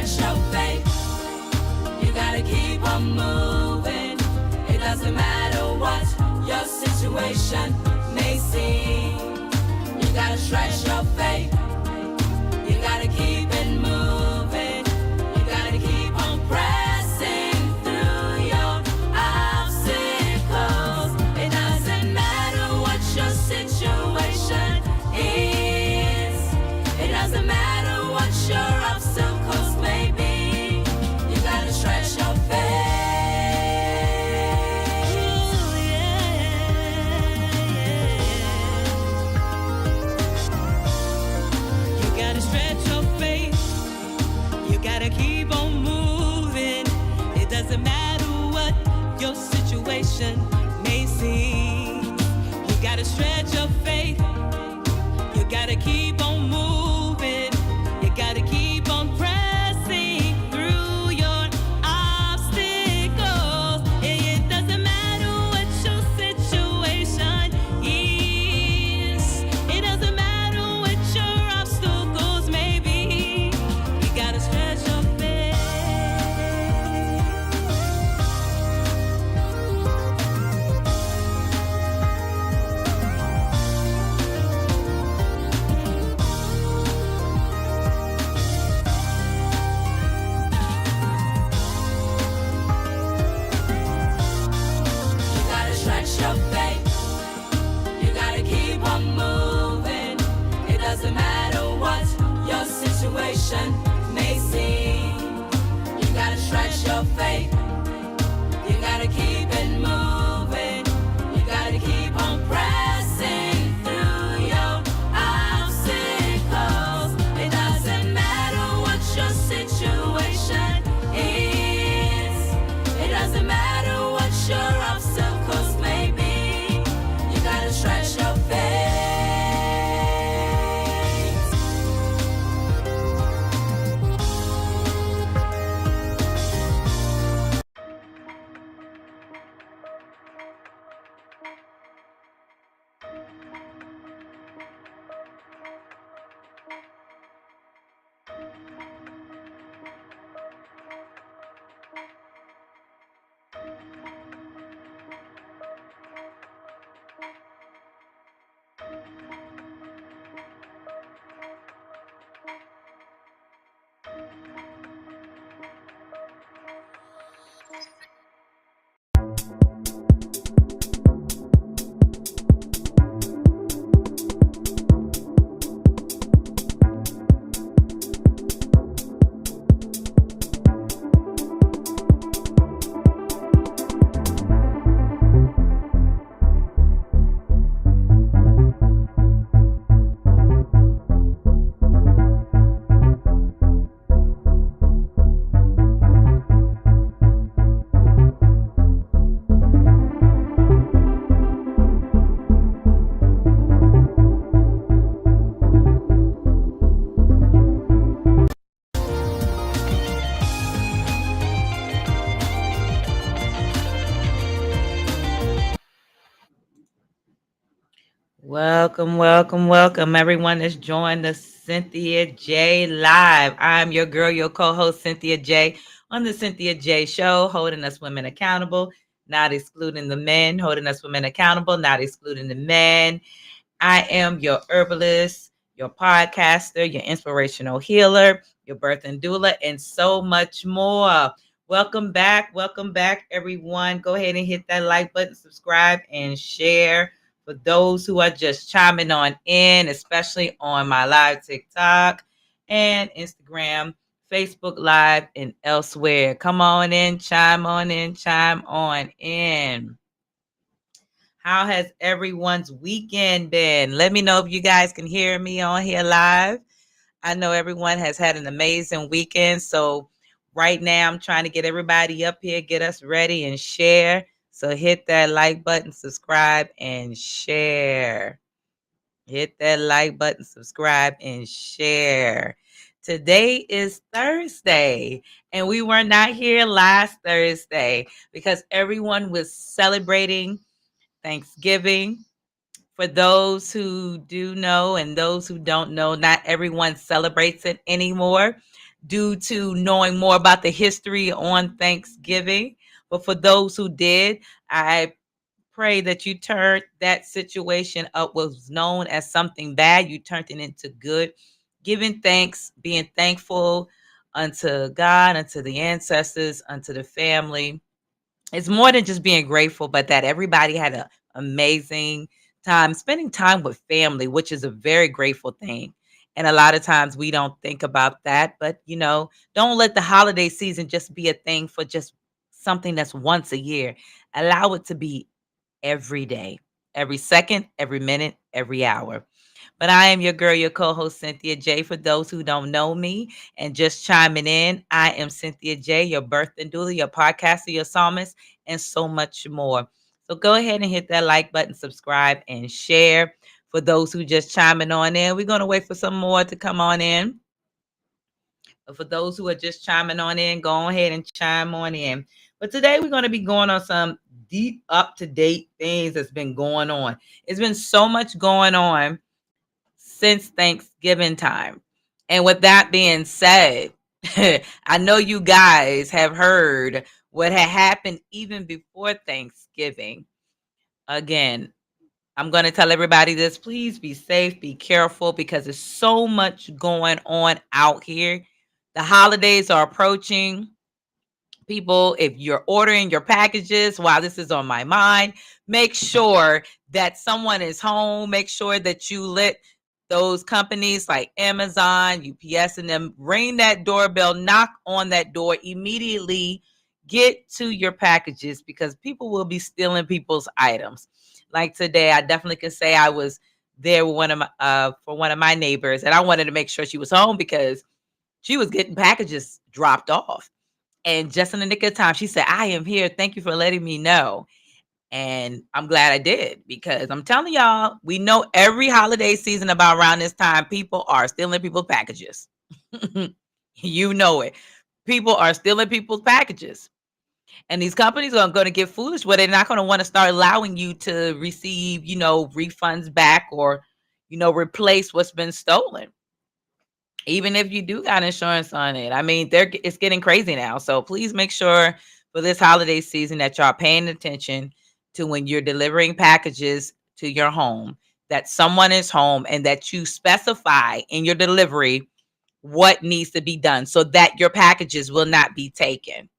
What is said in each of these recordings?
stretch your faith. You gotta keep on moving. It doesn't matter what your situation may seem. You gotta stretch your faith. You gotta keep it moving. You gotta keep on pressing through your obstacles. It doesn't matter what your situation is. It doesn't matter what your obstacles may be. You gotta stretch your faith. You gotta stretch your faith. You gotta keep on moving. It doesn't matter what your situation may seem. You gotta stretch your faith. You gotta keep on moving. You gotta keep on pressing through your obstacles. It doesn't matter what your situation is. It doesn't matter what your obstacles may be. You gotta stretch your faith. You gotta stretch your faith. You gotta keep on moving. It doesn't matter what your situation may seem. You gotta stretch your faith. You gotta keep it moving. You gotta keep on pressing through your obstacles. It doesn't matter what your situation is. It doesn't matter what your obstacles may be. You gotta stretch your faith. Welcome, welcome, welcome. Everyone that's joined the Cynthia J Live. I'm your girl, your co-host, Cynthia J, on the Cynthia J Show, holding us women accountable, not excluding the men, holding us women accountable, not excluding the men. I am your herbalist, your podcaster, your inspirational healer, your birth and doula, and so much more. Welcome back, everyone. Go ahead and hit that like button, subscribe, and share. For those who are just chiming on in, especially on my live TikTok and Instagram, Facebook Live, and elsewhere. Come on in, chime on in, chime on in. How has everyone's weekend been? Let me know if you guys can hear me on here live. I know everyone has had an amazing weekend. So right now I'm trying to get everybody up here, get us ready and share. So hit that like button, subscribe, and share. Hit that like button, subscribe, and share. Today is Thursday, and we were not here last Thursday because everyone was celebrating Thanksgiving. For those who do know and those who don't know, not everyone celebrates it anymore. due to knowing more about the history on Thanksgiving. But for those who did, I pray that you turned that situation up, what was known as something bad, you turned it into good. Giving thanks, being thankful unto God, unto the ancestors, unto the family. It's more than just being grateful, but that everybody had an amazing time spending time with family, which is a very grateful thing. And a lot of times we don't think about that, but don't let the holiday season just be a thing for just something that's once a year. Allow it to be every day, every second, every minute, every hour. But I am your girl, your co-host, Cynthia J. For those who don't know me and just chiming in, I am Cynthia J., your birth and doula, your podcaster, your psalmist, and so much more. So go ahead and hit that like button, subscribe, and share. For those who just chiming on in, we're going to wait for some more to come on in. But for those who are just chiming on in, go ahead and chime on in. But today we're going to be going on some deep, up-to-date things that's been going on. It's been so much going on since Thanksgiving time. And with that being said, I know you guys have heard what had happened even before Thanksgiving. Again, I'm going to tell everybody this. Please be safe, be careful, because there's so much going on out here. The holidays are approaching. People, if you're ordering your packages while this is on my mind, make sure that someone is home. Make sure that you let those companies like Amazon, UPS, and them ring that doorbell, knock on that door immediately. Get to your packages, because people will be stealing people's items. Like today, I definitely can say I was there with for one of my neighbors, and I wanted to make sure she was home because she was getting packages dropped off. And just in the nick of time, she said, "I am here. Thank you for letting me know." And I'm glad I did, because I'm telling y'all, we know every holiday season about around this time, people are stealing people's packages. You know it. People are stealing people's packages. And these companies are going to get foolish where they're not going to want to start allowing you to receive, refunds back, or, replace what's been stolen. Even if you do got insurance on it. I mean, it's getting crazy now. So please make sure for this holiday season that y'all paying attention to when you're delivering packages to your home, that someone is home, and that you specify in your delivery what needs to be done so that your packages will not be taken.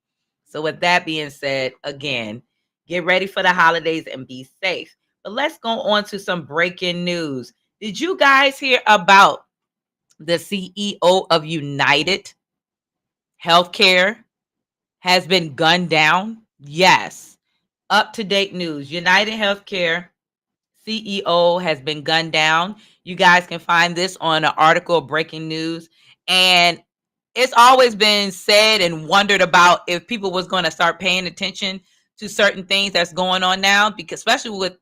So with that being said, again, get ready for the holidays and be safe. But let's go on to some breaking news. Did you guys hear about the CEO of United Healthcare has been gunned down? Yes. Up-to-date news. United Healthcare CEO has been gunned down. You guys can find this on an article of breaking news. And it's always been said and wondered about if people was going to start paying attention to certain things that's going on now, because especially with,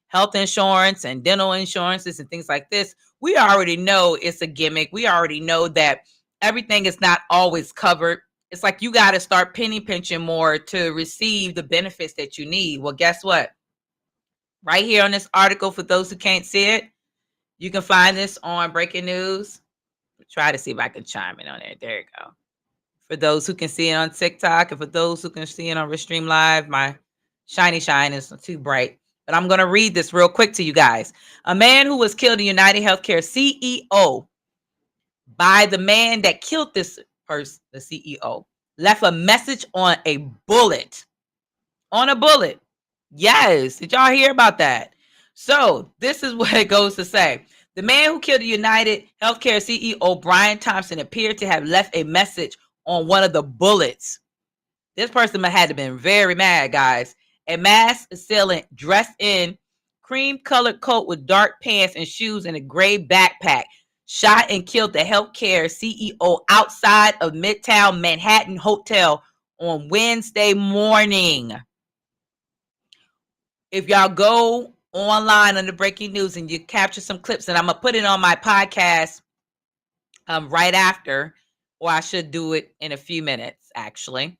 health insurance and dental insurances and things like this, we already know it's a gimmick. We already know that everything is not always covered. It's like you got to start penny pinching more to receive the benefits that you need. Well, guess what? Right here on this article, for those who can't see it, you can find this on breaking news. Try to see if I can chime in on it. There you go. For those who can see it on TikTok, and for those who can see it on Restream Live, my shiny shine is too bright. But I'm going to read this real quick to you guys. A man who was killed in United Healthcare CEO by the man that killed this person, the CEO, left a message on a bullet. On a bullet. Yes. Did y'all hear about that? So this is what it goes to say. The man who killed the United Healthcare CEO, Brian Thompson, appeared to have left a message on one of the bullets. This person had to have been very mad, guys. A masked assailant dressed in cream-colored coat with dark pants and shoes and a gray backpack shot and killed the healthcare CEO outside of Midtown Manhattan Hotel on Wednesday morning. If y'all go online on the breaking news and you capture some clips, and I'm going to put it on my podcast right after, or I should do it in a few minutes, actually,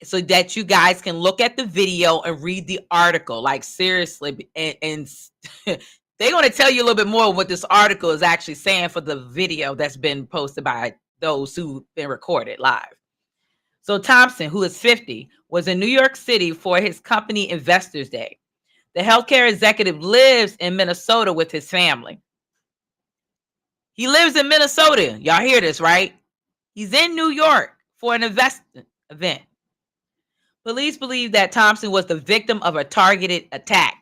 so that you guys can look at the video and read the article. Like, seriously, and they're going to tell you a little bit more what this article is actually saying for the video that's been posted by those who've been recorded live. So Thompson, who is 50, was in New York City for his company Investors Day. The healthcare executive lives in Minnesota with his family. He lives in Minnesota. Y'all hear this, right? He's in New York for an investment event. Police believe that Thompson was the victim of a targeted attack.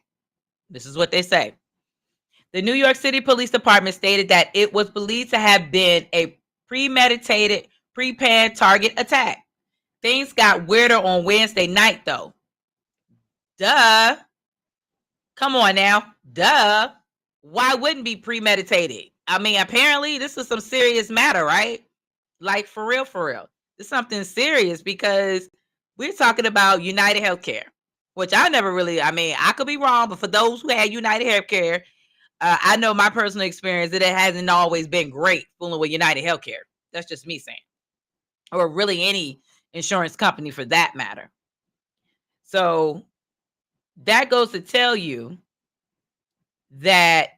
This is what they say. The New York City Police Department stated that it was believed to have been a premeditated, pre-planned target attack. Things got weirder on Wednesday night, though. Duh. Come on now. Duh. Why wouldn't be premeditated? I mean, apparently this is some serious matter, right? Like, for real, for real. It's something serious because we're talking about United Healthcare, which I never really, I mean, I could be wrong, but for those who had United Healthcare, I know my personal experience that it hasn't always been great fooling with United Healthcare. That's just me saying. Or really any insurance company for that matter. So that goes to tell you that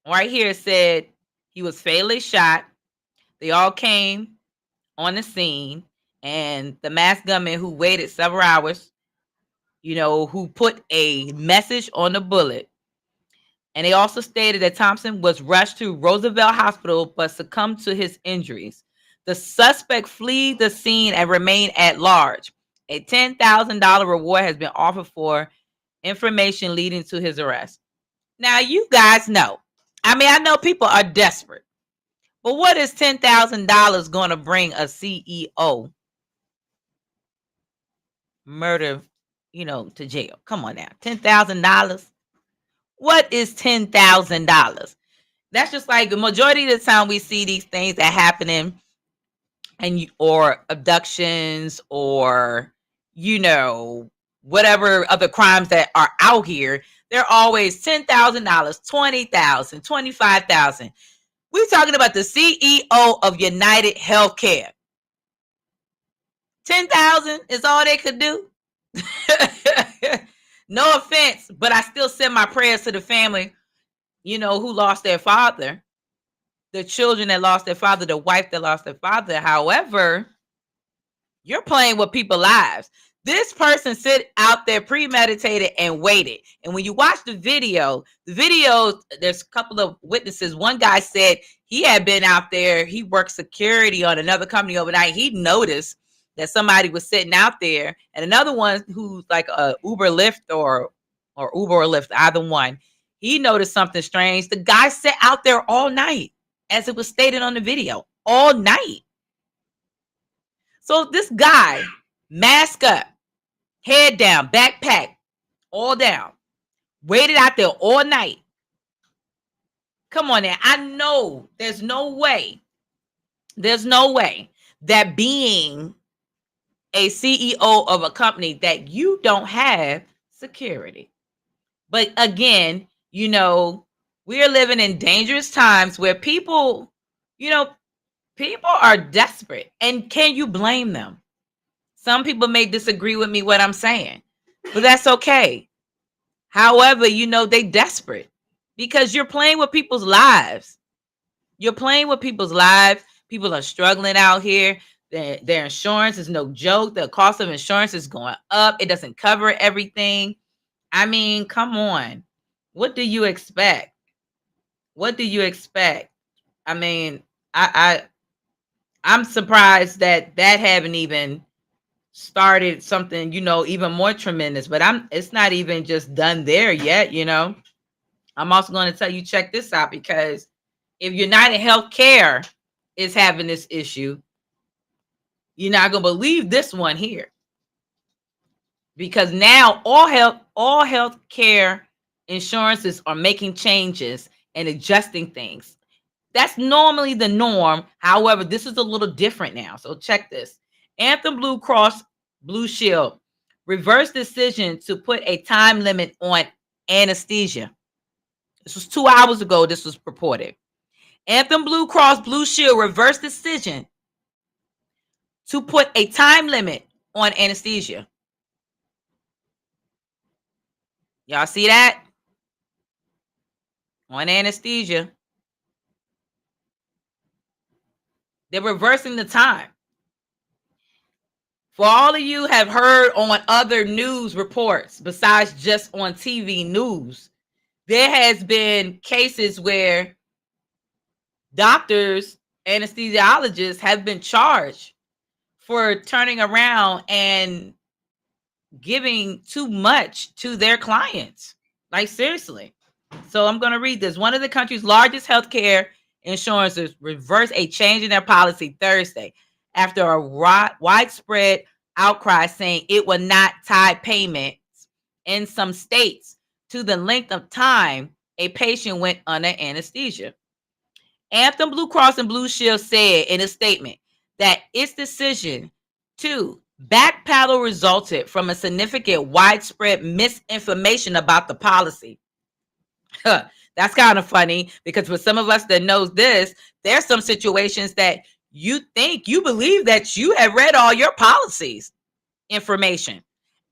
right here it said he was fatally shot. They all came on the scene, and the masked gunman who waited several hours, who put a message on the bullet. And they also stated that Thompson was rushed to Roosevelt Hospital but succumbed to his injuries. The suspect fled the scene and remained at large. A $10,000 reward has been offered for information leading to his arrest. Now, you guys know. I mean, I know people are desperate. But what is $10,000 going to bring a CEO murder, to jail? Come on now. $10,000? What is $10,000? That's just like the majority of the time we see these things that happening or abductions or, whatever other crimes that are out here. They're always $10,000, $20,000, $25,000. We're talking about the CEO of United Healthcare. 10,000 is all they could do. No offense, but I still send my prayers to the family, who lost their father, the children that lost their father, the wife that lost their father. However, you're playing with people's lives. This person sit out there premeditated and waited. And when you watch the video, there's a couple of witnesses. One guy said he had been out there. He worked security on another company overnight. He noticed that somebody was sitting out there. And another one who's like a Uber Lyft or Uber or Lyft, either one, he noticed something strange. The guy sat out there all night, as it was stated on the video, all night. So this guy, mask up, head down, backpack, all down, waited out there all night. Come on now. I know there's no way that being a CEO of a company that you don't have security. But again, we are living in dangerous times where people are desperate. And can you blame them? Some people may disagree with me what I'm saying, but that's okay. However, they desperate because you're playing with people's lives. You're playing with people's lives. People are struggling out here. Their insurance is no joke. The cost of insurance is going up. It doesn't cover everything. I mean, come on. What do you expect? What do you expect? I mean, I'm surprised that haven't even started something, even more tremendous, but it's not even just done there yet. I'm also going to tell you, check this out, because if United Healthcare is having this issue, you're not going to believe this one here, because now all healthcare insurances are making changes and adjusting things. That's normally the norm. However, this is a little different now. So check this. Anthem Blue Cross Blue Shield reversed decision to put a time limit on anesthesia. This was 2 hours ago. This was purported. Anthem Blue Cross Blue Shield reversed decision to put a time limit on anesthesia. Y'all see that? On anesthesia. They're reversing the time. For all of you have heard on other news reports, besides just on TV news, there has been cases where doctors, anesthesiologists have been charged for turning around and giving too much to their clients. Like, seriously. So I'm going to read this. One of the country's largest healthcare insurances reversed a change in their policy Thursday after a widespread outcry saying it would not tie payments in some states to the length of time a patient went under anesthesia. Anthem Blue Cross and Blue Shield said in a statement that its decision to backpedal resulted from a significant widespread misinformation about the policy. That's kind of funny, because for some of us that knows this, there's some situations that you believe that you have read all your policies information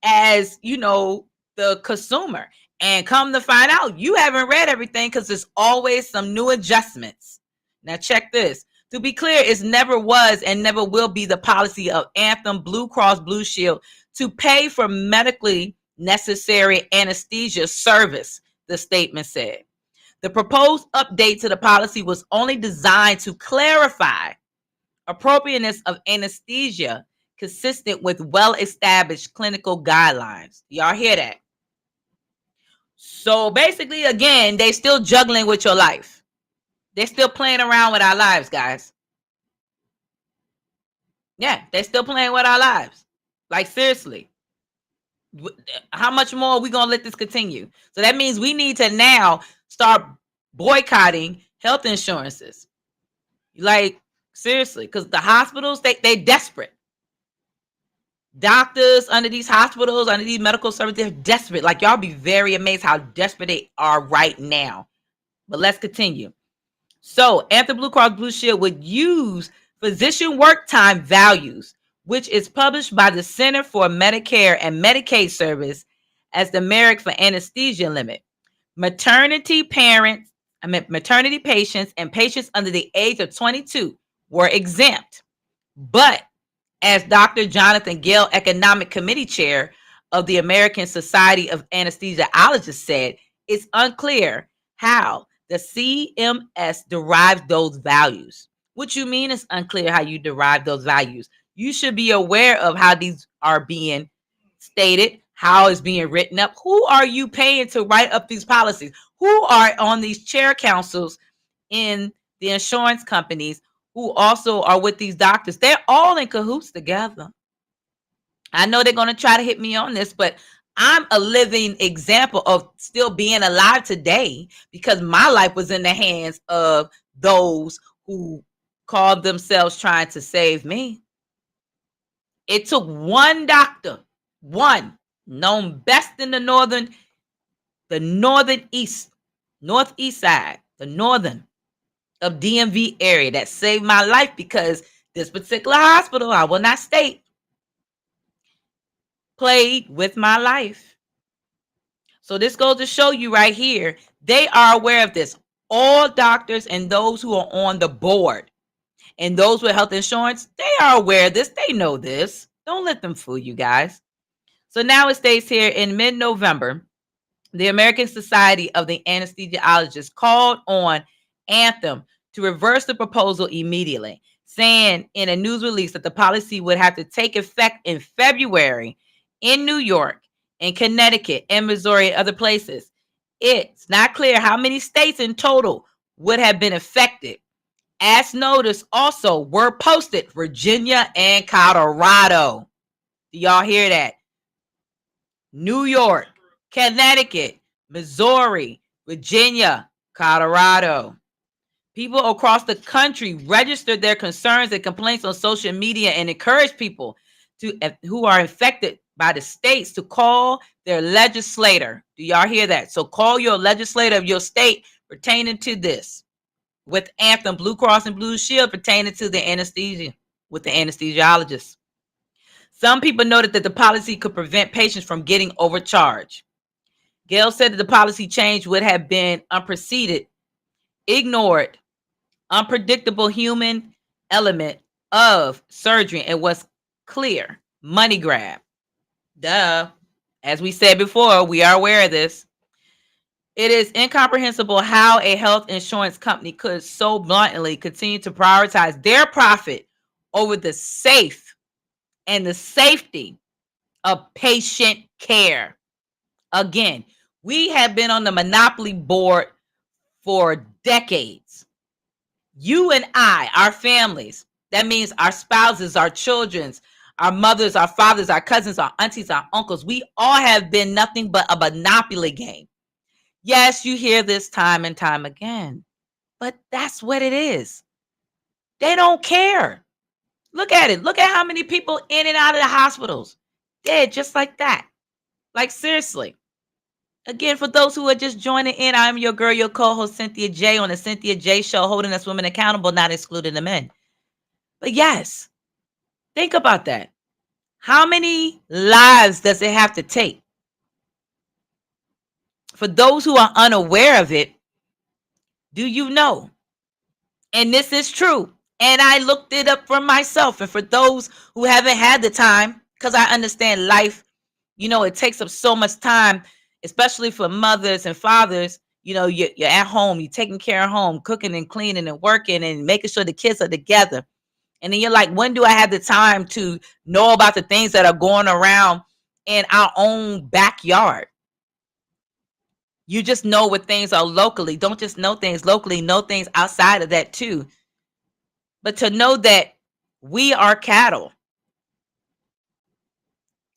as the consumer, and come to find out you haven't read everything, because there's always some new adjustments. Now check this. To be clear, it never was and never will be the policy of Anthem Blue Cross Blue Shield to pay for medically necessary anesthesia service, the statement said. The proposed update to the policy was only designed to clarify appropriateness of anesthesia consistent with well-established clinical guidelines. Y'all hear that? So basically, again, they still juggling with your life. They're still playing around with our lives, guys. Yeah, they're still playing with our lives. Like, seriously. How much more are we going to let this continue? So that means we need to now start boycotting health insurances. Like, seriously, because the hospitals, they desperate. Doctors under these hospitals, under these medical services, they're desperate. Like, y'all be very amazed how desperate they are right now. But let's continue. So Anthem Blue Cross Blue Shield would use physician work time values, which is published by the Center for Medicare and Medicaid Service as the metric for anesthesia limit. Maternity patients and patients under the age of 22 were exempt. But as Dr. Jonathan Gale, Economic Committee Chair of the American Society of Anesthesiologists, said, it's unclear how the CMS derives those values. What you mean it's unclear how you derive those values? You should be aware of how these are being stated, how it's being written up. Who are you paying to write up these policies? Who are on these chair councils in the insurance companies who also are with these doctors? They're all in cahoots together. I know they're going to try to hit me on this, but I'm a living example of still being alive today because my life was in the hands of those who called themselves trying to save me. It took one doctor, one known best in the northeast side, the northern of DMV area, that saved my life, because this particular hospital, I will not state, played with my life. So this goes to show you right here, they are aware of this. All doctors and those who are on the board and those with health insurance, they are aware of this. They know this. Don't let them fool you guys. So now it states here, in mid-November, the American Society of the Anesthesiologists called on Anthem to reverse the proposal immediately, saying in a news release that the policy would have to take effect in February in New York, in Connecticut, and Missouri, and other places. It's not clear how many states in total would have been affected. As notice also were posted Virginia and Colorado. Do y'all hear that? New York, Connecticut, Missouri, Virginia, Colorado. People across the country registered their concerns and complaints on social media and encouraged people who are affected by the states to call their legislator. Do y'all hear that? So call your legislator of your state pertaining to this, with Anthem Blue Cross and Blue Shield pertaining to the anesthesia, with the anesthesiologists. Some people noted that the policy could prevent patients from getting overcharged. Gale said that the policy change would have been unprecedented, ignored, unpredictable human element of surgery. It was clear. Money grab. Duh. As we said before, we are aware of this. It is incomprehensible how a health insurance company could so bluntly continue to prioritize their profit over the safe and the safety of patient care. Again, we have been on the monopoly board for decades. You and I, our families, that means our spouses, our children's, our mothers, our fathers, our cousins, our aunties, our uncles, we all have been nothing but a monopoly game. Yes, you hear this time and time again, but that's what it is. They don't care. Look at it. Look at how many people in and out of the hospitals dead just like that. Like, seriously. Again, for those who are just joining in, I'm your girl, your co-host, Cynthia J, on the Cynthia J Show, holding us women accountable, not excluding the men. But yes, think about that. How many lives does it have to take? For those who are unaware of it, do you know? And this is true. And I looked it up for myself. And for those who haven't had the time, because I understand life, it takes up so much time, especially for mothers and fathers. You're at home, you're taking care of home, cooking and cleaning and working and making sure the kids are together. And then you're like, when do I have the time to know about the things that are going around in our own backyard? You just know what things are locally. Don't just know things locally, know things outside of that too. But to know that we are cattle.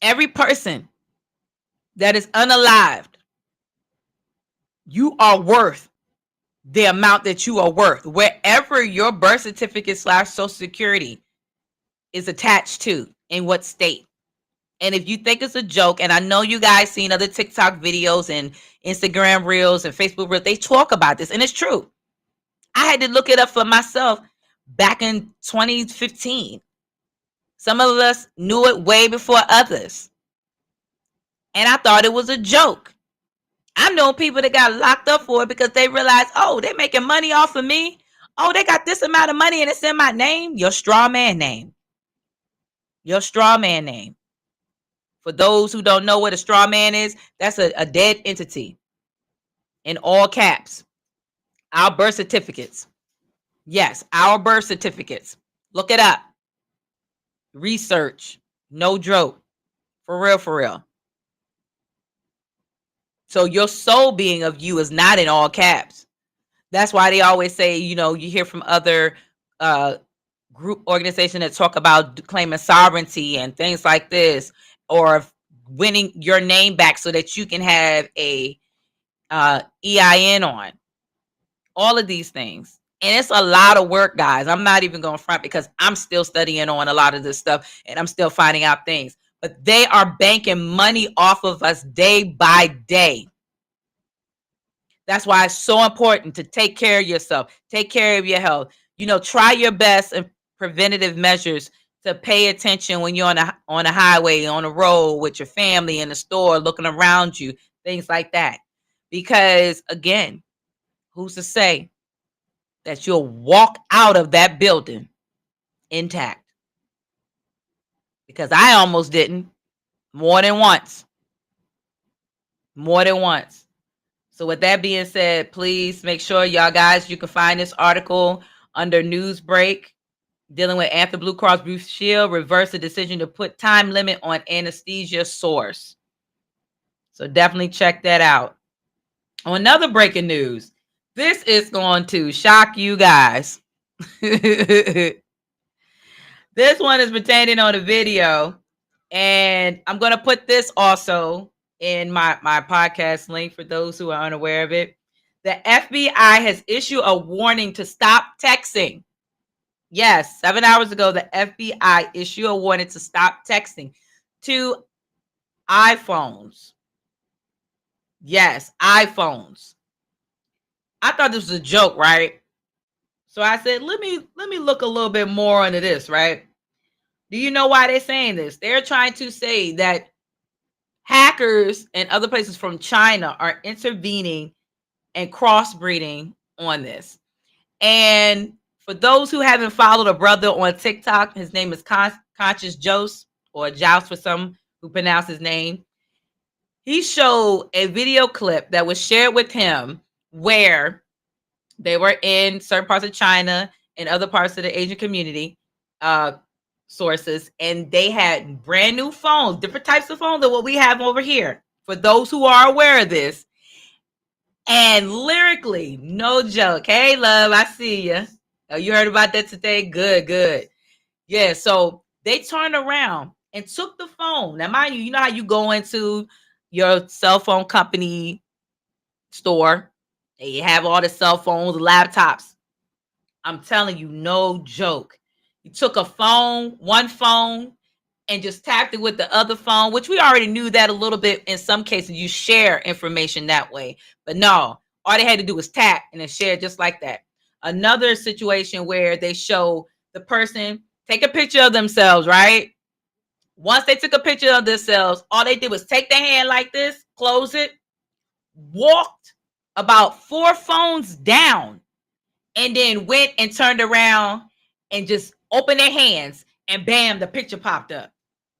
Every person that is unalived, you are worth the amount that you are worth, wherever your birth certificate / social security is attached to, in what state. And if you think it's a joke, and I know you guys seen other TikTok videos and Instagram reels and Facebook reels, they talk about this, and it's true. I had to look it up for myself back in 2015. Some of us knew it way before others. And I thought it was a joke. I know people that got locked up for it because they realized, oh, they're making money off of me. Oh, they got this amount of money and it's in my name. Your straw man name. Your straw man name. For those who don't know what a straw man is, that's a dead entity. In all caps. Our birth certificates. Yes, our birth certificates. Look it up. Research. No joke. For real, for real. So your soul being of you is not in all caps. That's why they always say, you hear from other group organizations that talk about claiming sovereignty and things like this, or winning your name back so that you can have a EIN on. All of these things. And it's a lot of work, guys. I'm not even going to front because I'm still studying on a lot of this stuff and I'm still finding out things. But they are banking money off of us day by day. That's why it's so important to take care of yourself, take care of your health. Try your best in preventative measures to pay attention when you're on a highway, on a road with your family, in the store, looking around you, things like that. Because again, who's to say that you'll walk out of that building intact? Because I almost didn't, more than once. More than once. So with that being said, please make sure y'all guys, you can find this article under news break, dealing with Anthem Blue Cross Blue Shield, reverse the decision to put time limit on anesthesia source. So definitely check that out. On another breaking news, this is going to shock you guys. This one is pertaining on a video, and I'm going to put this also in my podcast link for those who are unaware of it. The FBI has issued a warning to stop texting. Yes, 7 hours ago, the FBI issued a warning to stop texting to iPhones. Yes, iPhones. I thought this was a joke, right? So I said, let me look a little bit more into this, right? Do you know why they're saying this? They're trying to say that hackers and other places from China are intervening and crossbreeding on this. And For those who haven't followed a brother on TikTok, his name is Conscious Jost, or Joust for some who pronounce his name. He showed a video clip that was shared with him where they were in certain parts of China and other parts of the Asian community sources, and they had brand new phones, different types of phones than what we have over here. For those who are aware of this, and lyrically, no joke. Hey, love, I see you. Oh, you heard about that today? Good, good. Yeah, so they turned around and took the phone. Now, mind you, you know how you go into your cell phone company store, and you have all the cell phones, laptops. I'm telling you, no joke. You took a phone, one phone, and just tapped it with the other phone, which we already knew that a little bit. In some cases, you share information that way. But no, all they had to do was tap and then share just like that. Another situation where they show the person take a picture of themselves, right? Once they took a picture of themselves, all they did was take their hand like this, close it, walked about 4 phones down, and then went and turned around and just opened their hands, and bam, the picture popped up.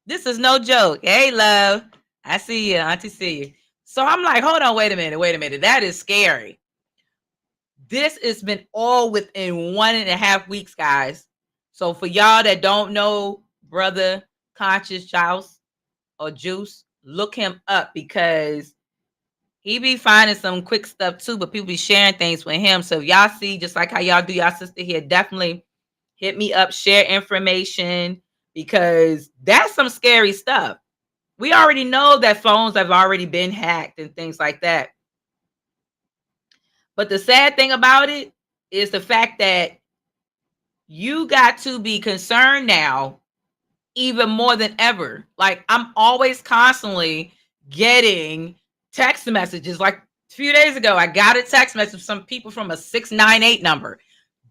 This is no joke. Hey, love, I see you. Auntie see you. So I'm like, hold on, wait a minute. That is scary. This has been all within 1.5 weeks, guys. So for y'all that don't know Brother Conscious Joust or Juice, look him up, because he be finding some quick stuff too, but people be sharing things with him. So if y'all see, just like how y'all do y'all sister here, definitely hit me up, share information, because that's some scary stuff. We already know that phones have already been hacked and things like that. But the sad thing about it is the fact that you got to be concerned now even more than ever. Like, I'm always constantly getting text messages. Like a few days ago, I got a text message from some people from a 698 number.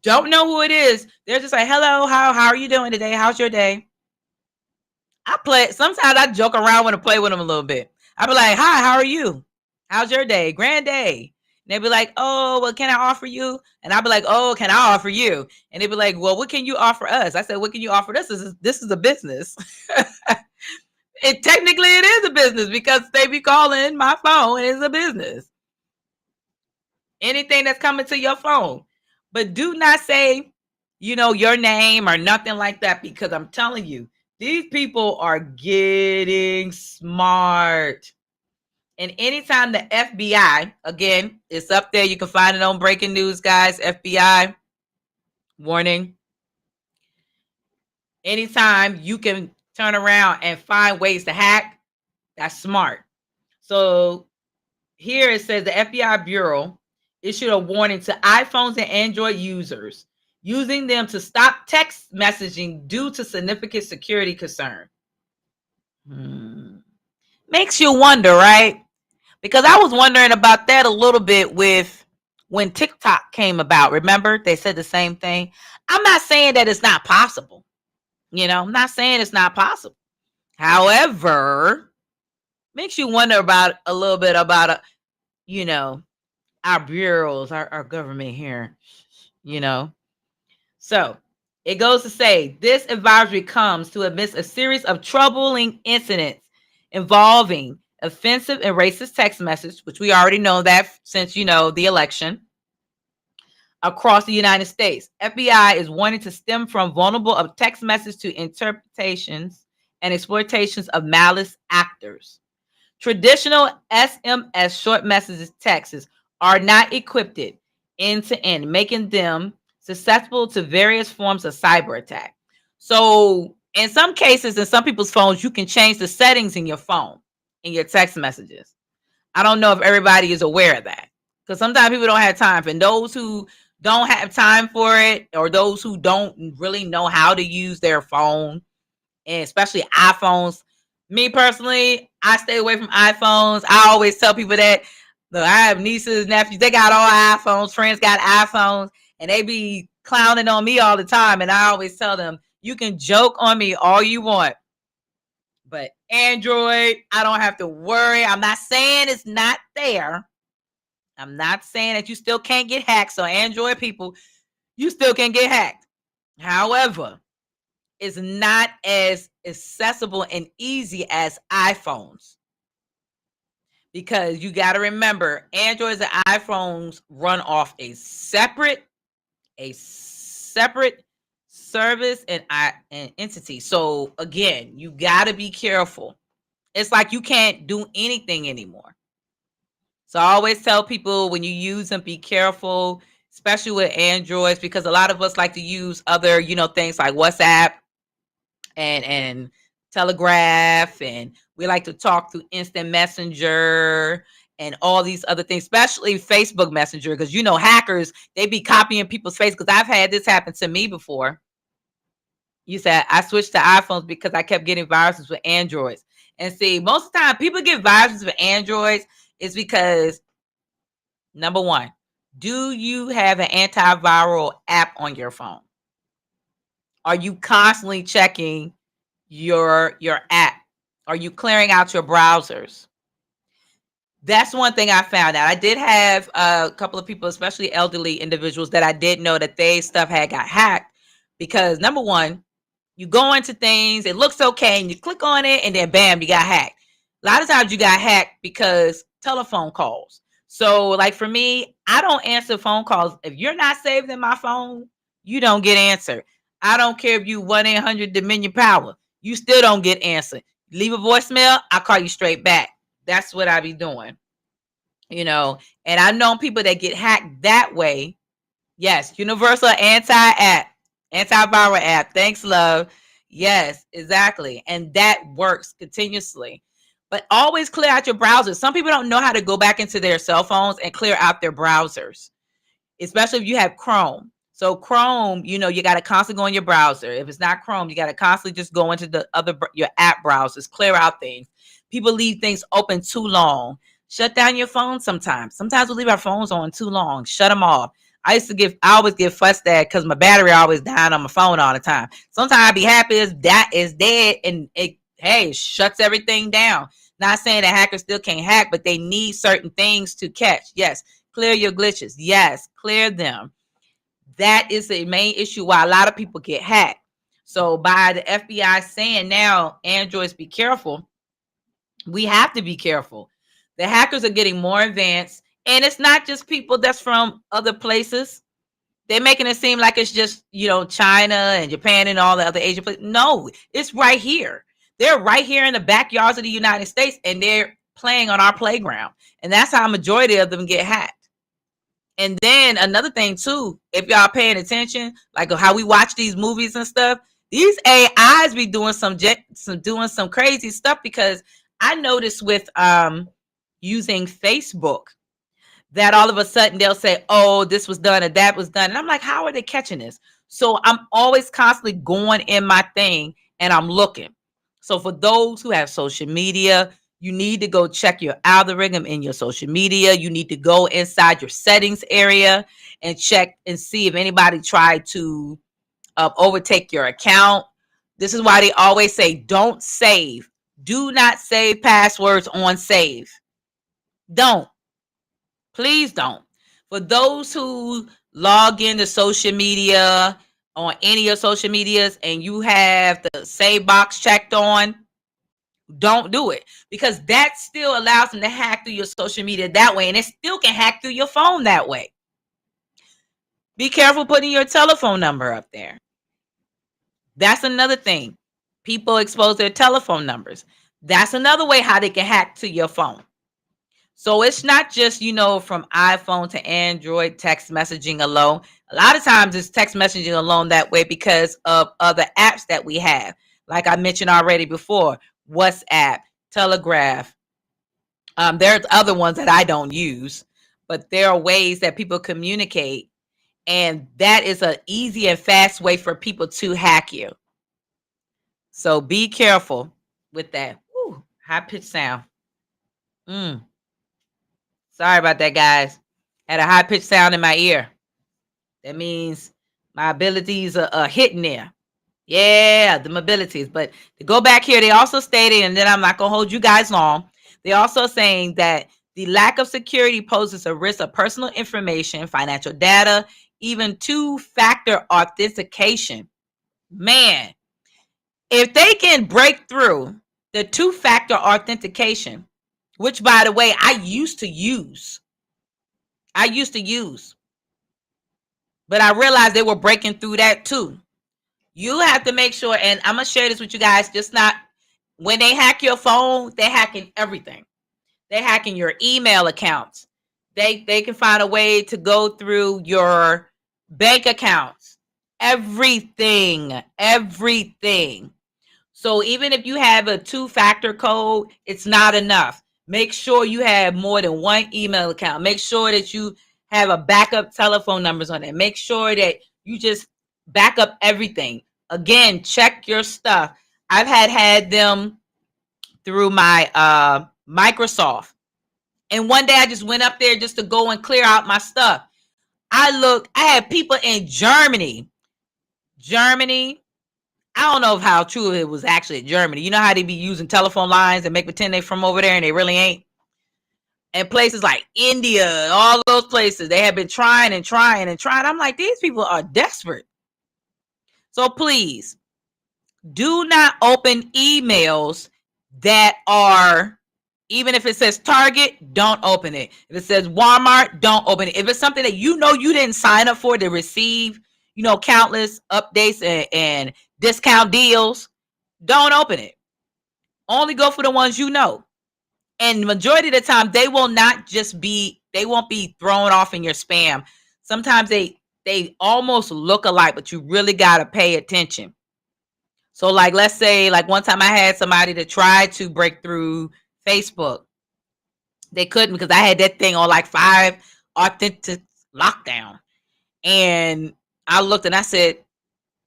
Don't know who it is. They're just like, hello, how are you doing today? How's your day? Sometimes I joke around when I play with them a little bit. I be like, hi, how are you? How's your day? Grand day. And they be like, oh, well, can I offer you? And I be like, oh, can I offer you? And they be like, well, what can you offer us? I said, what can you offer us? This is a business. And technically it is a business, because they be calling my phone. It's a business. Anything that's coming to your phone. But do not say, your name or nothing like that, because I'm telling you, these people are getting smart. And anytime the FBI, again, it's up there. You can find it on breaking news, guys. FBI warning. Anytime you can turn around and find ways to hack, that's smart. So here it says the FBI Bureau issued a warning to iPhones and Android users using them to stop text messaging due to significant security concern. Makes you wonder, right? Because I was wondering about that a little bit with when TikTok came about. Remember, they said the same thing. I'm not saying that it's not possible. I'm not saying it's not possible. However, makes you wonder about a little bit about, our bureaus, our government here, So it goes to say, this advisory comes to amidst a series of troubling incidents involving offensive and racist text messages, which we already know that since, the election, across the United States. FBI is wanting to stem from vulnerable of text message to interpretations and exploitations of malice actors. Traditional SMS short messages texts are not encrypted end to end, making them susceptible to various forms of cyber attack. So in some cases, in some people's phones, you can change the settings in your phone, in your text messages. I don't know if everybody is aware of that, because sometimes people don't have time. And those who don't have time for it, or those who don't really know how to use their phone, and especially iPhones. Me personally, I stay away from iPhones. I always tell people that. Look, I have nieces, nephews, they got all iPhones, friends got iPhones, and they be clowning on me all the time. And I always tell them, you can joke on me all you want, but Android, I don't have to worry. I'm not saying it's not there. I'm not saying that you still can't get hacked. So Android people, you still can get hacked. However, it's not as accessible and easy as iPhones. Because you got to remember, Androids and iPhones run off a separate service and entity. So again, you got to be careful. It's like you can't do anything anymore. So I always tell people, when you use them, be careful, especially with Androids, because a lot of us like to use other, things like WhatsApp and Telegraph, and we like to talk through Instant Messenger and all these other things, especially Facebook Messenger, because hackers, they be copying people's face. Because I've had this happen to me before. You said I switched to iPhones because I kept getting viruses with Androids. And see, most of the time people get viruses with Androids is because, number one, do you have an antiviral app on your phone? Are you constantly checking your app? Are you clearing out your browsers? That's one thing I found out. I did have a couple of people, especially elderly individuals, that I did know that they stuff had got hacked because, number one, you go into things, it looks okay, and you click on it, and then bam, you got hacked. A lot of times you got hacked because telephone calls. So like for me, I don't answer phone calls. If you're not saved in my phone, you don't get answered. I don't care if you 1-800 Dominion Power. You still don't get answered. Leave a voicemail, I'll call you straight back. That's what I be doing. And I've known people that get hacked that way. Yes, universal antiviral app. Thanks, love. Yes, exactly. And that works continuously. But always clear out your browsers. Some people don't know how to go back into their cell phones and clear out their browsers, especially if you have Chrome. So Chrome, you got to constantly go in your browser. If it's not Chrome, you got to constantly just go into your app browsers, clear out things. People leave things open too long. Shut down your phone sometimes. Sometimes we leave our phones on too long. Shut them off. I always get fussed at because my battery always dying on my phone all the time. Sometimes I'd be happy as that is dead and it shuts everything down. Not saying that hackers still can't hack, but they need certain things to catch. Yes, clear your glitches. Yes, clear them. That is the main issue why a lot of people get hacked. So by the FBI saying now, Androids, be careful, we have to be careful. The hackers are getting more advanced. And it's not just people that's from other places. They're making it seem like it's just, China and Japan and all the other Asian places. No, it's right here. They're right here in the backyards of the United States, and they're playing on our playground. And that's how a majority of them get hacked. And then another thing, too, if y'all paying attention, like how we watch these movies and stuff, these AIs be doing some crazy stuff, because I noticed with using Facebook, that all of a sudden they'll say, oh, this was done and that was done. And I'm like, how are they catching this? So I'm always constantly going in my thing and I'm looking. So for those who have social media, you need to go check your algorithm in your social media. You need to go inside your settings area and check and see if anybody tried to overtake your account. This is why they always say, don't save. Do not save passwords on save. Don't. Please don't. For those who log into social media on any of your social medias and you have the save box checked on, don't do it, because that still allows them to hack through your social media that way, and it still can hack through your phone that way. Be careful putting your telephone number up there. That's another thing. People expose their telephone numbers. That's another way how they can hack to your phone. So it's not just, from iPhone to Android text messaging alone. A lot of times it's text messaging alone that way because of other apps that we have. Like I mentioned already before, WhatsApp, Telegraph. There's other ones that I don't use, but there are ways that people communicate. And that is an easy and fast way for people to hack you. So be careful with that. Ooh, high-pitched sound. Sorry about that, guys. Had a high-pitched sound in my ear. That means my abilities are hitting there. Yeah, the abilities. But to go back here, they also stated, and then I'm not going to hold you guys long, they're also saying that the lack of security poses a risk of personal information, financial data, even two-factor authentication. Man, if they can break through the two-factor authentication, which by the way, I used to use, but I realized they were breaking through that too. You have to make sure, and I'm gonna share this with you guys, just not when they hack your phone, they're hacking everything. They're hacking your email accounts. They can find a way to go through your bank accounts. Everything. So even if you have a two-factor code, it's not enough. Make sure you have more than one email account. Make sure that you have a backup telephone numbers on it. Make sure that you just back up everything. Again, check your stuff. I've had them through my Microsoft. And one day I just went up there just to go and clear out my stuff. I had people in Germany. I don't know how true it was actually in Germany. You know how they be using telephone lines and make pretend they from over there and they really ain't? And places like India, all those places, they have been trying. I'm like, these people are desperate. So please, do not open emails that are, even if it says Target, don't open it. If it says Walmart, don't open it. If it's something that you didn't sign up for to receive, countless updates and discount deals, don't open it. Only go for the ones you know. And the majority of the time, they won't be thrown off in your spam. Sometimes they almost look alike, but you really got to pay attention. So like, let's say like one time I had somebody that tried to break through Facebook. They couldn't because I had that thing on like 5 authentic lockdown. And I looked and I said,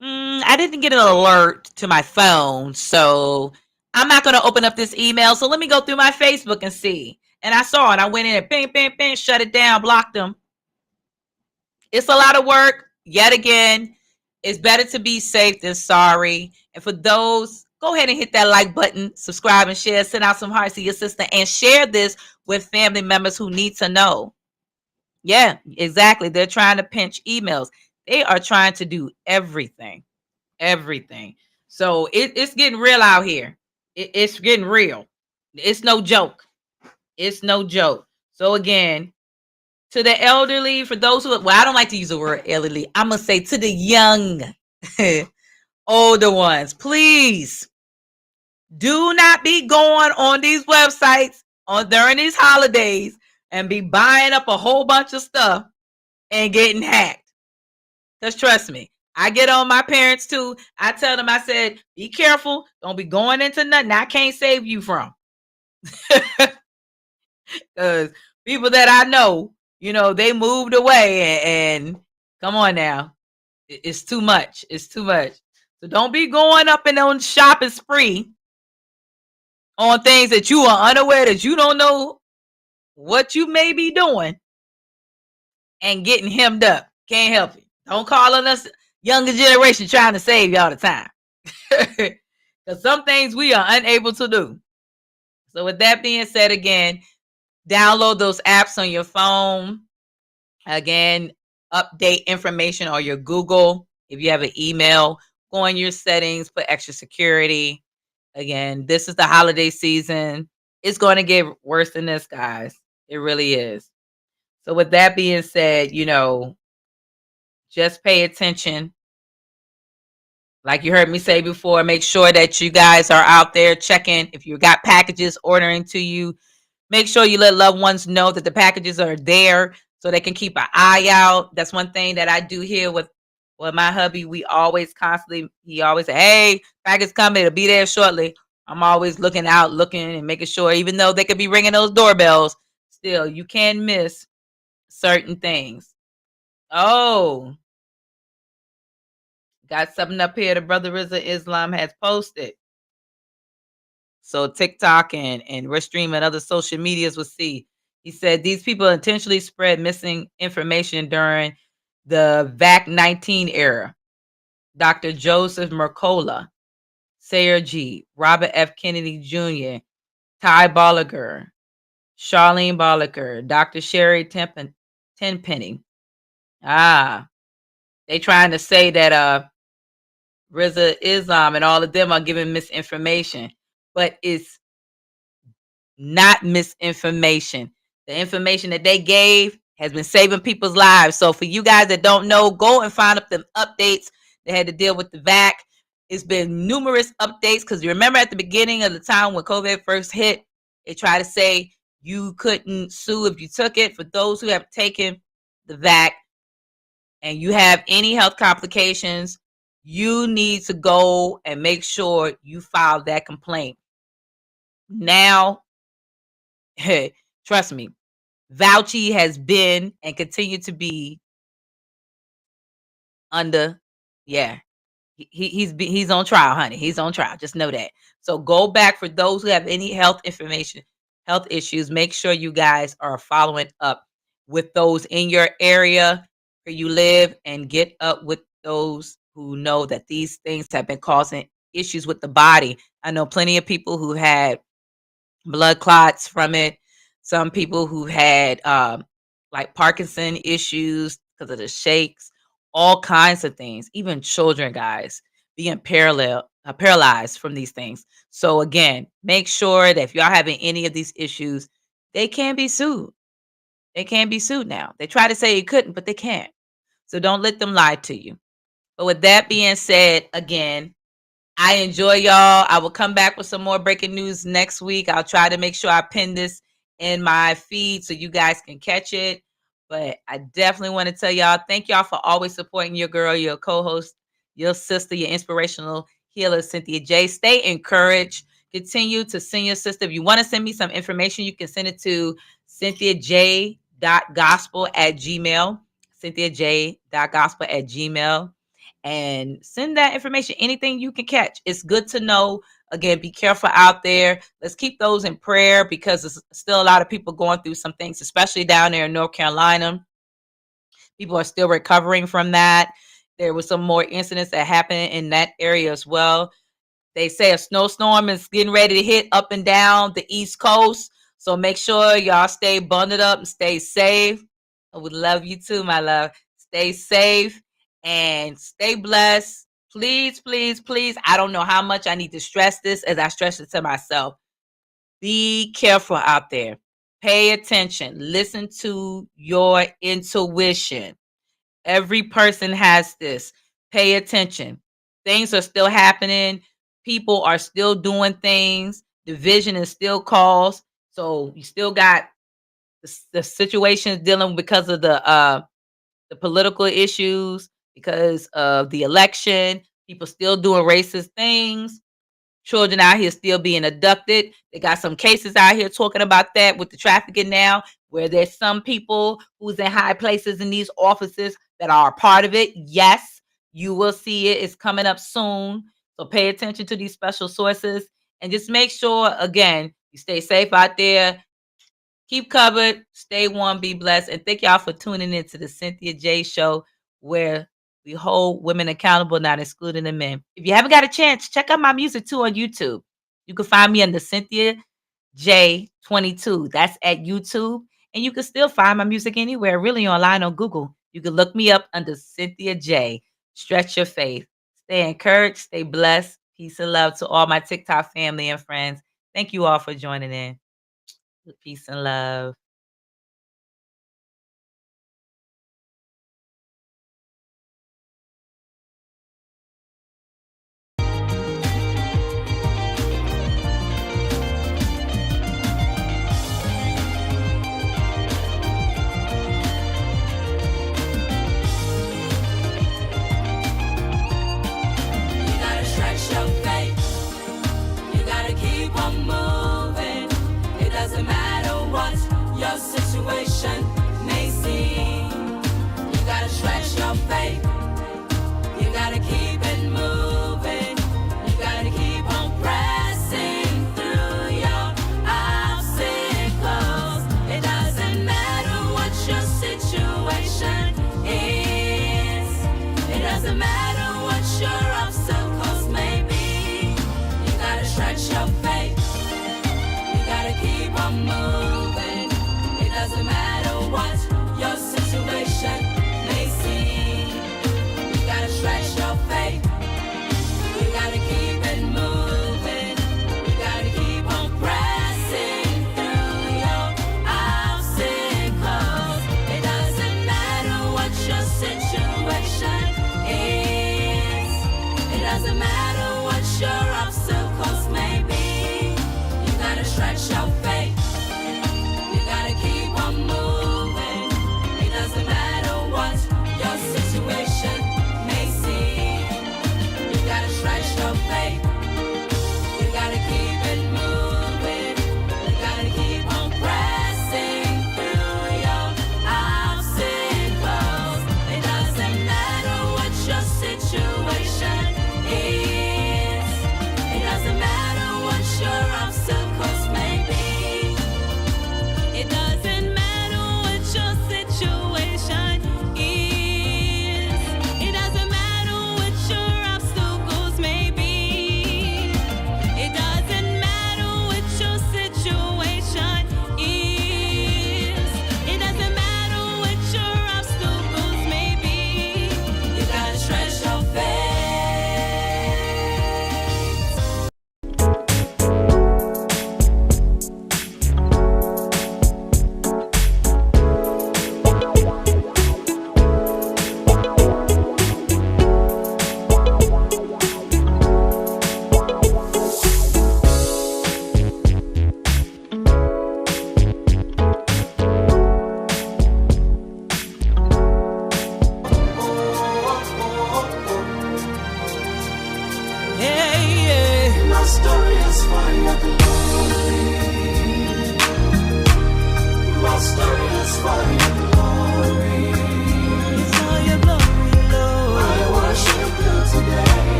I didn't get an alert to my phone, so I'm not going to open up this email. So let me go through my Facebook and see. And I saw it. I went in and bang, bang, bang, shut it down, blocked them. It's a lot of work. Yet again, it's better to be safe than sorry. And for those, go ahead and hit that like button, subscribe and share, send out some hearts to your sister, and share this with family members who need to know. Yeah, exactly. They're trying to pinch emails. They are trying to do everything. So it's getting real out here. It's getting real. It's no joke. So again, to the elderly, for those who, I don't like to use the word elderly. I'm going to say to the young, older ones, please do not be going on these websites during these holidays and be buying up a whole bunch of stuff and getting hacked. Because trust me, I get on my parents too. I tell them, I said, be careful. Don't be going into nothing I can't save you from. Because people that I know, they moved away and come on now. It's too much. So don't be going up and on shopping spree on things that you are unaware, that you don't know what you may be doing and getting hemmed up. Can't help it. Don't call on us younger generation trying to save you all the time. Because some things we are unable to do. So with that being said, again, download those apps on your phone. Again, update information on your Google. If you have an email, go in your settings, put extra security. Again, this is the holiday season. It's going to get worse than this, guys. It really is. So with that being said, just pay attention. Like you heard me say before, make sure that you guys are out there checking. If you got packages ordering to you, make sure you let loved ones know that the packages are there so they can keep an eye out. That's one thing that I do here with my hubby. He always say, hey, package coming, it'll be there shortly. I'm always looking and making sure, even though they could be ringing those doorbells, still you can miss certain things. Oh, got something up here the Brother Rizza Islam has posted. So TikTok and we're streaming other social medias will see. He said these people intentionally spread missing information during the VAC-19 era. Dr. Joseph Mercola, Sarah G., Robert F. Kennedy Jr., Ty Bolliger, Charlene Bolliger, Dr. Sherry Tenpenny. They trying to say that Riza Islam and all of them are giving misinformation, but it's not misinformation. The information that they gave has been saving people's lives. So for you guys that don't know, go and find up the updates that had to deal with the vac. It's been numerous updates because you remember at the beginning of the time when COVID first hit, they tried to say you couldn't sue if you took it. For those who have taken the vac and you have any health complications, you need to go and make sure you file that complaint. Now, hey, trust me, Fauci has been and continue to be under, yeah, he's on trial, honey. He's on trial. Just know that. So go back for those who have any health information, health issues. Make sure you guys are following up with those in your area where you live, and get up with those who know that these things have been causing issues with the body. I know plenty of people who had blood clots from it. Some people who had like Parkinson issues because of the shakes, all kinds of things. Even children, guys, being paralyzed from these things. So again, make sure that if y'all having any of these issues, they can be sued. They can be sued now. They try to say you couldn't, but they can't. So don't let them lie to you. But with that being said, again, I enjoy y'all. I will come back with some more breaking news next week. I'll try to make sure I pin this in my feed so you guys can catch it. But I definitely want to tell y'all, thank y'all for always supporting your girl, your co-host, your sister, your inspirational healer, Cynthia J. Stay encouraged. Continue to send your sister. If you want to send me some information, you can send it to cynthiaj.gospel@gmail. cynthiaj.gospel@gmail. And send that information, anything you can catch. It's good to know. Again, be careful out there. Let's keep those in prayer because there's still a lot of people going through some things, especially down there in North Carolina. People are still recovering from that. There was some more incidents that happened in that area as well. They say a snowstorm is getting ready to hit up and down the East Coast. So make sure y'all stay bundled up and stay safe. I would love you too, my love. Stay safe and stay blessed. Please, please, please. I don't know how much I need to stress this as I stress it to myself. Be careful out there. Pay attention. Listen to your intuition. Every person has this. Pay attention. Things are still happening. People are still doing things. Division is still caused. So you still got the situations dealing because of the political issues, because of the election. People still doing racist things. Children out here still being abducted. They got some cases out here talking about that with the trafficking now, where there's some people who's in high places in these offices that are a part of it. Yes, you will see it. It's coming up soon. So pay attention to these special sources and just make sure, again, you stay safe out there. Keep covered, stay warm, be blessed. And thank y'all for tuning in to the Cynthia J Show, where we hold women accountable, not excluding the men. If you haven't got a chance, check out my music too on YouTube. You can find me under Cynthia J22. That's at YouTube. And you can still find my music anywhere, really online on Google. You can look me up under Cynthia J. Stretch your faith. Stay encouraged, stay blessed. Peace and love to all my TikTok family and friends. Thank you all for joining in. Peace and love. Situation may seem, you gotta stretch your faith, you gotta keep it moving, you gotta keep on pressing through your obstacles. It doesn't matter what your situation is, it doesn't matter what your obstacles may be, you gotta stretch your faith, you gotta keep on moving. Doesn't matter what your situation